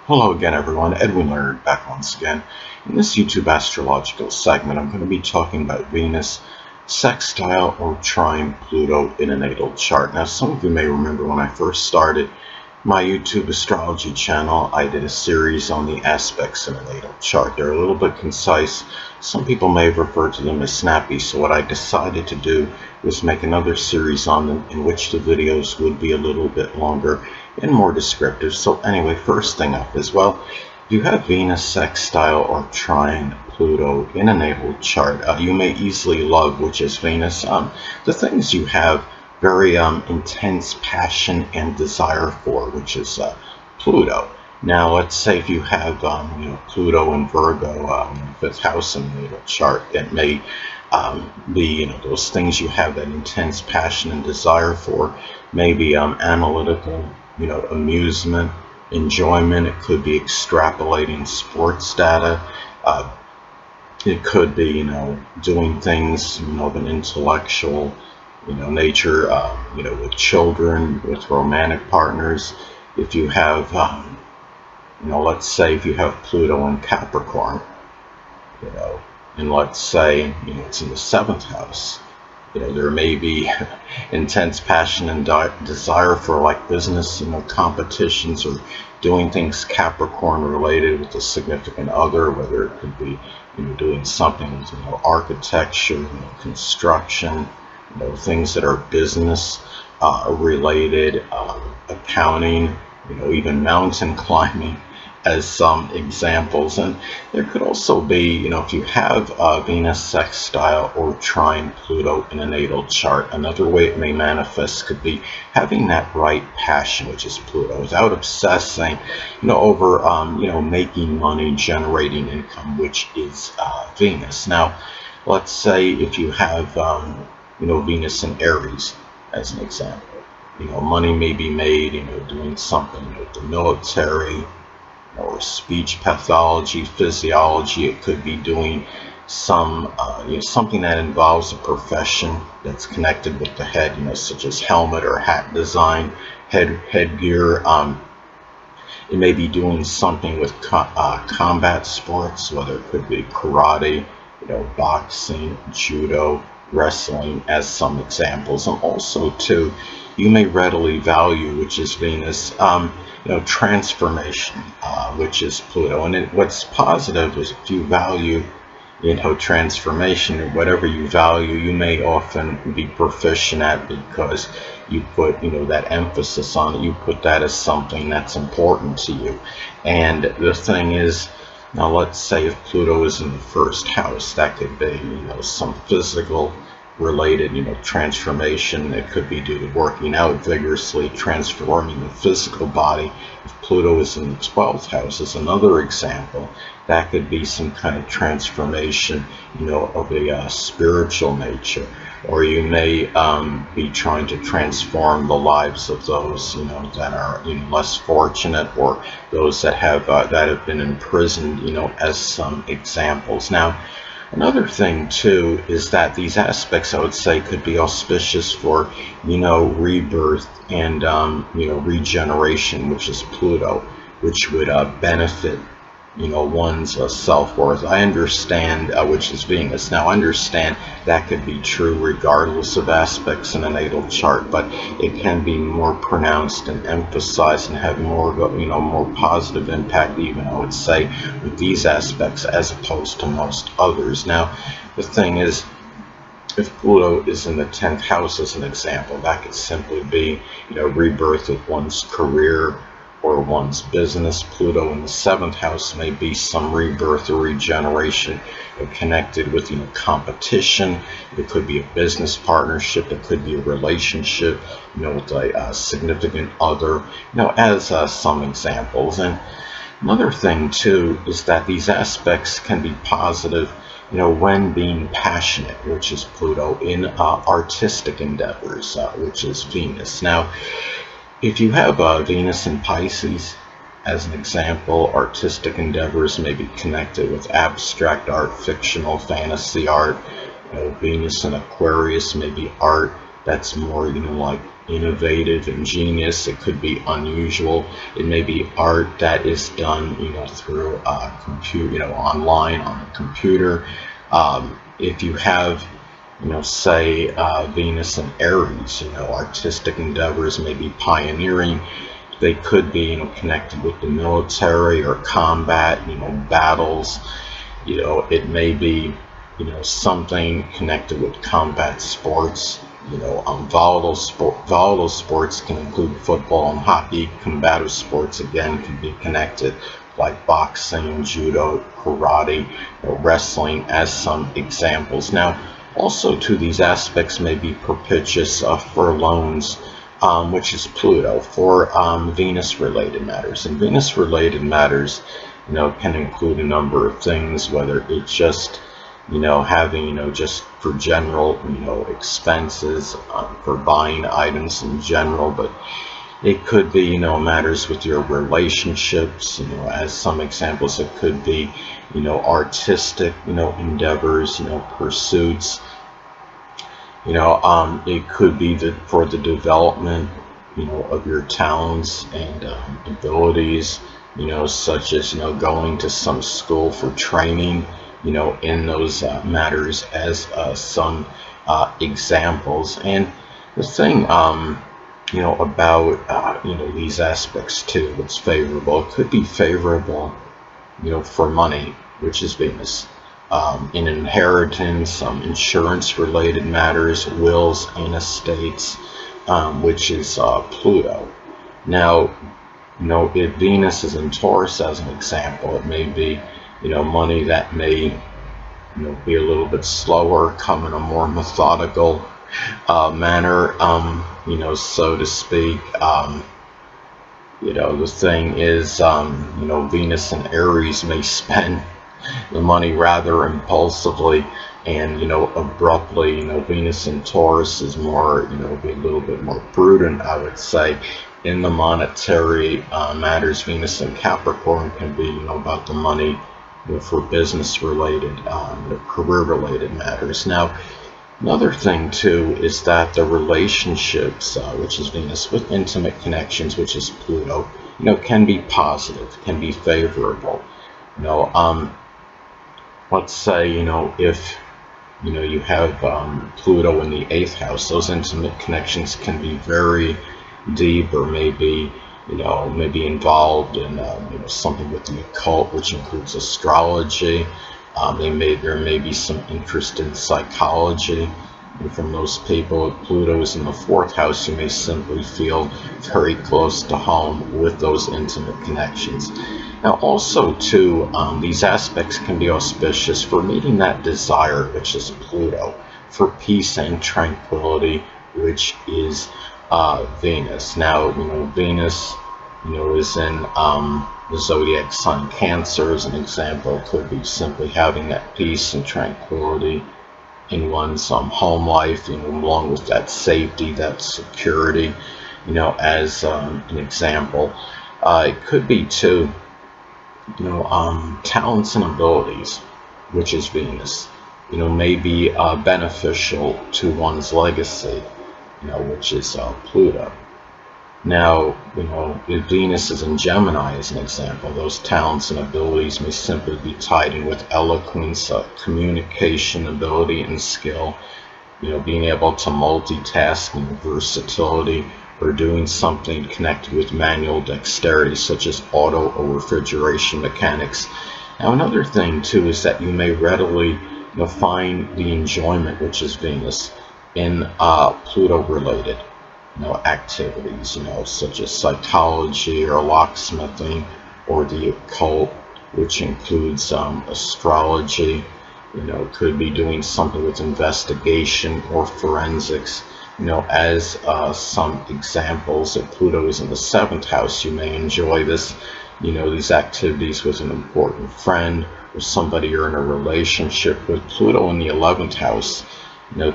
Hello again, everyone. Edwin Leonard back once again. In this YouTube astrological segment, I'm going to be talking about Venus, sextile or trine Pluto in a natal chart. Now, some of you may remember when I first started my YouTube astrology channel, I did a series on the aspects in a natal chart. They're a little bit concise. Some people may have referred to them as snappy, so what I decided to do was make another series on them in which the videos would be a little bit longer and more descriptive. So anyway, first thing up is, well, you have Venus sextile or trine Pluto in a natal chart. You may easily love, which is Venus, the things you have very intense passion and desire for, which is Pluto. Now, let's say if you have Pluto and Virgo, fifth house in the natal chart, that may be those things you have that intense passion and desire for. Maybe analytical, amusement, enjoyment. It could be extrapolating sports data. It could be doing things of an intellectual nature, with children, with romantic partners. If you have, let's say if you have Pluto in Capricorn, and let's say, it's in the seventh house, there may be intense passion and desire for like business, competitions or doing things Capricorn related with a significant other, whether it could be, doing something with, architecture, construction, things that are business related, accounting, even mountain climbing as some examples. And there could also be, if you have Venus sextile or trine Pluto in a natal chart, another way it may manifest could be having that right passion, which is Pluto, without obsessing, over, making money, generating income, which is Venus. Now, let's say if you have, Venus in Aries, as an example. Money may be made, doing something with the military, or speech pathology, physiology. It could be doing some, something that involves a profession that's connected with the head, such as helmet or hat design, headgear. It may be doing something with combat sports, whether it could be karate, boxing, judo, wrestling, as some examples. And also, too, you may readily value, which is Venus, transformation, which is Pluto. And what's positive is if you value, transformation, or whatever you value, you may often be proficient at because you put, that emphasis on it. You put that as something that's important to you. And the thing is, now let's say if Pluto is in the first house, that could be, some physical related, transformation. It could be due to working out vigorously, transforming the physical body. If Pluto is in the 12th house, is another example. That could be some kind of transformation, of a spiritual nature. Or you may be trying to transform the lives of those, that are less fortunate, or those that have been imprisoned, as some examples. Now, another thing too is that these aspects, I would say, could be auspicious for, rebirth and, regeneration, which is Pluto, which would benefit, one's self-worth. I understand, which is Venus. Now, I understand that could be true regardless of aspects in a natal chart, but it can be more pronounced and emphasized and have more, more positive impact, even, I would say, with these aspects as opposed to most others. Now, the thing is, if Pluto is in the 10th house, as an example, that could simply be, rebirth of one's career or one's business. Pluto in the 7th house may be some rebirth or regeneration connected with, competition. It could be a business partnership. It could be a relationship, with a significant other, as some examples. And another thing too is that these aspects can be positive, when being passionate, which is Pluto, in artistic endeavors, which is Venus. Now, if you have Venus in Pisces, as an example, artistic endeavors may be connected with abstract art, fictional, fantasy art. Venus in Aquarius may be art that's more, like innovative, ingenious. It could be unusual. It may be art that is done, through a computer, online on a computer. If you have, say Venus and Aries, artistic endeavors, maybe pioneering. They could be, connected with the military or combat, battles. It may be, something connected with combat sports. Volatile sports can include football and hockey. Combative sports, again, can be connected, like boxing, judo, karate, wrestling, as some examples. Now, also to these aspects may be propitious for loans, which is Pluto, for Venus-related matters. And Venus-related matters, can include a number of things, whether it's just, having, just for general, expenses, for buying items in general, but it could be, matters with your relationships, as some examples. It could be, artistic, endeavors, pursuits. It could be for the development, of your talents and abilities, such as, going to some school for training, in those matters, as some examples. And the thing, about, these aspects too, what's favorable, it could be favorable, for money, which is Venus. In inheritance, insurance-related matters, wills and estates, which is Pluto. Now, if Venus is in Taurus, as an example, it may be, money that may, be a little bit slower, come in a more methodical manner, so to speak. The thing is, Venus and Aries may spend the money rather impulsively and, abruptly. Venus and Taurus is more, be a little bit more prudent, I would say. In the monetary matters, Venus and Capricorn can be, about the money, for business-related, career-related matters. Now, another thing too is that the relationships, which is Venus, with intimate connections, which is Pluto, can be positive, can be favorable. Let's say, if you have Pluto in the 8th house, those intimate connections can be very deep, or maybe maybe involved in something with the occult, which includes astrology. There may be some interest in psychology. And from those people, if Pluto is in the 4th house, you may simply feel very close to home with those intimate connections. Now, also, too, these aspects can be auspicious for meeting that desire, which is Pluto, for peace and tranquility, which is Venus. Now, Venus, is in the zodiac sign Cancer, as an example. It could be simply having that peace and tranquility in one's home life, along with that safety, that security, as an example. It could be too, talents and abilities, which is Venus, may be beneficial to one's legacy, which is Pluto. Now, if Venus is in Gemini, as an example, those talents and abilities may simply be tied in with eloquence, communication ability and skill, being able to multitask, versatility, or doing something connected with manual dexterity, such as auto or refrigeration mechanics. Now, another thing, too, is that you may readily find the enjoyment, which is Venus, in Pluto-related activities, such as psychology or locksmithing, or the occult, which includes astrology. Could be doing something with investigation or forensics. As some examples, if Pluto is in the 7th house, you may enjoy this, these activities with an important friend or somebody you're in a relationship with. Pluto in the 11th house,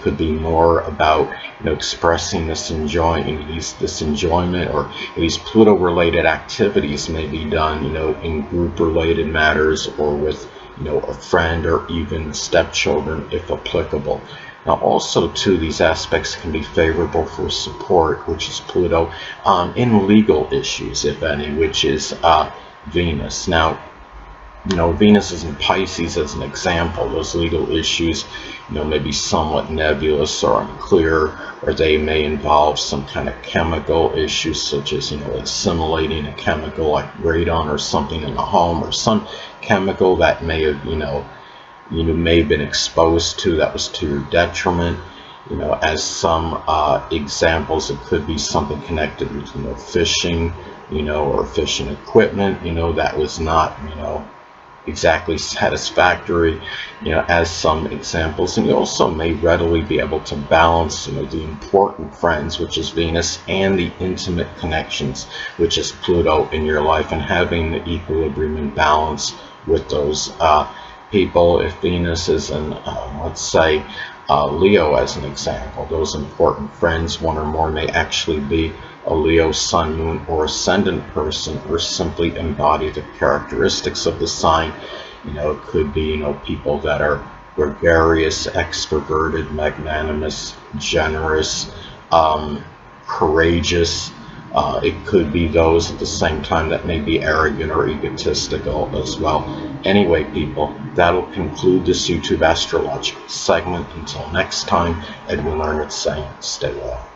could be more about, expressing this enjoyment, or these Pluto-related activities may be done, in group-related matters, or with, a friend, or even stepchildren, if applicable. Now also too, these aspects can be favorable for support, which is Pluto, in legal issues, if any, which is Venus. Now, Venus is in Pisces as an example. Those legal issues, may be somewhat nebulous or unclear, or they may involve some kind of chemical issues, such as, assimilating a chemical like radon or something in the home, or some chemical that may have, may have been exposed to that was to your detriment. As some examples, it could be something connected with, fishing, or fishing equipment, that was not, exactly satisfactory, as some examples. And you also may readily be able to balance, the important friends, which is Venus, and the intimate connections, which is Pluto, in your life, and having the equilibrium and balance with those people. If Venus is in, let's say, Leo as an example, those important friends, one or more, may actually be a Leo sun, moon, or ascendant person, or simply embody the characteristics of the sign. It could be, people that are gregarious, extroverted, magnanimous, generous, courageous. It could be those at the same time that may be arrogant or egotistical as well. Anyway, people, that'll conclude this YouTube astrological segment. Until next time, Edwin Learned saying, stay well.